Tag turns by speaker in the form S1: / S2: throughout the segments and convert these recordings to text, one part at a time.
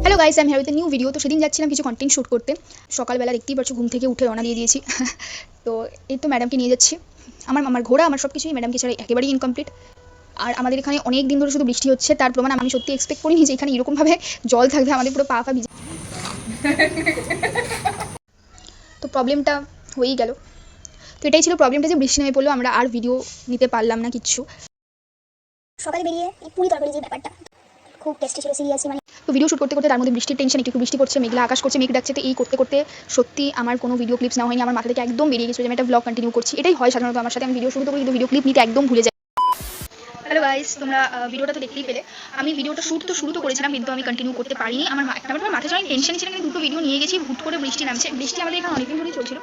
S1: Hello guys, I am here with a new video. তো সেদিন যাচ্ছিলাম কিছু কন্টেন্ট শ্যুট করতে। সকালবেলা দেখতেই পাচ্ছ, ঘুম থেকে উঠে রওনা দিয়ে দিয়েছি। তো এই তো ম্যাডামকে নিয়ে যাচ্ছি। আমার ঘোরা, আমার সব কিছুই ম্যাডামকে ছাড়া একেবারেই ইনকমপ্লিট। আর আমাদের এখানে অনেক দিন ধরে শুধু বৃষ্টি হচ্ছে, তার প্রমাণ আমি সত্যি এক্সপেক্ট করিনি যে এখানে এরকমভাবে জল থাকবে, আমাদের পুরো পা ভিজে। তো প্রবলেমটা হয়েই গেল। তো এটাই ছিল প্রবলেমটা, যে বৃষ্টি নেমে পড়লো, আমরা আর ভিডিও নিতে পারলাম না কিচ্ছু।
S2: সকালে বেরিয়ে এই পুরি তরকারি যে ব্যাপারটা খুব টেস্টি ছিল, সিরিয়াসলি মানে।
S1: তো ভিডিও শ্যুট করতে করতে তার মধ্যে বৃষ্টির টেনশন, একটু বৃষ্টি পড়ছে, মেঘলা আকাশ করছে, মেঘ ডাকছে। তো এই করতে করতে সত্যি আমার কোনো ভিডিও ক্লিপস নেওয়া হয়নি। আমার মাথা থেকে একদম বেরিয়ে গেছে যে আমি একটা ব্লগ কন্টিনিউ করছি। এটাই হয় সাধারণত আমার সাথে, আমি ভিডিও শুরু করি কিন্তু ভিডিও ক্লিপ নিতে একদম ভুলে যাই। হ্যালো গাইস, তোমরা ভিডিওটা তো দেখতেই পেলে। আমি ভিডিওটা শুরু তো করেছিলাম, কিন্তু আমি কন্টিনিউ করতে পারিনি। আমার মাথায় যখন টেনশন ছিল, কিন্তু দুটো ভিডিও নিয়ে গেছি, হুট করে বৃষ্টি নামছে। বৃষ্টি আমাদের এখানে অনেকদিন ধরেই চলছিল,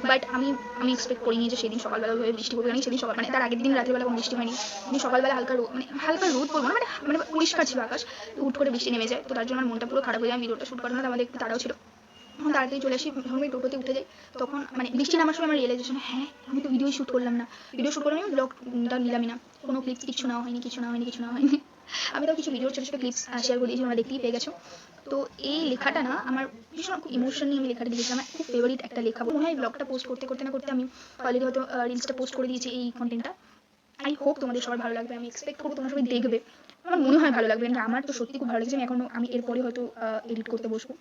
S1: বাট আমি এক্সপেক্ট করিনি যে সেদিন সকালবেলা হয়ে বৃষ্টি পড়বে। সেদিন সকাল মানে তার আগের দিন রাত্রিবেলা কোনো বৃষ্টি হয়নি, কিন্তু সকালবেলা হালকা রোদ পড়বো না, মানে পরিষ্কার ছিল আকাশ। তো হুট করে বৃষ্টি নেমে যায়, তো তার জন্য আমার মনটা পুরো খারাপ হয়ে যায়। ভিডিওটা শ্যুট করার আমাদের একটু তাড়াও ছিল। তখন তাড়াতাড়ি চলে আসি, যখন আমি টোটোতে উঠে যাই, তখন মানে বৃষ্টি নামার সময় আমার রিয়েলাইজেশন, হ্যাঁ আমি তো ভিডিও শ্যুট করলাম না। ভিডিও শ্যুট করলাম, আমি ব্লগটা নিলামই না, কোনো ক্লিপস কিছু নেওয়া হয়নি। আমি তো কিছু ভিডিওর ছোটো ছোটো ক্লিপস শেয়ার করে দিয়েছি, তোমরা দেখতেই পেয়ে গেছো। তো এই লেখাটা না আমার ভীষণ খুব ইমোশন নিয়ে আমি লেখাটা দিয়েছিলাম। আমার খুব ফেভারিট একটা লেখা। মনে হয় ব্লগটা পোস্ট করতে না করতে আমি অলরেডি হয়তো রিলসটা পোস্ট করে দিয়েছি এই কন্টেন্টটা। আই হোপ তোমাদের সবার ভালো লাগবে, আমি এক্সপেক্ট করবো তোমরা সবাই দেখবে। আমার মনে হয় ভালো লাগবে, কিন্তু আমার তো সত্যি খুব ভালো লাগছে। আমি এরপরে হয়তো এডিট করতে বসবো।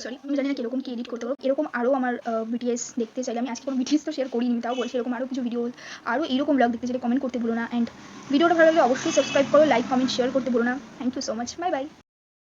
S1: সরি, আমি জানি না কীরকম কী এডিট করতে পারবো। এরকম আরও আমার বিটিএস দেখতে চাইলে, আমি আজকে কোনো বিটিএস তো শেয়ার করিনি, তাও বলছি এরকম আরও কিছু ভিডিও, আরও এইরকম ব্লগ দেখতে চাইলে কমেন্ট করতে ভুলো না। অ্যান্ড ভিডিওটা ভালো লাগলে অবশ্যই সাবস্ক্রাইব করো, লাইক কমেন্ট শেয়ার করতে ভুলো না। Thank you so much, bye by.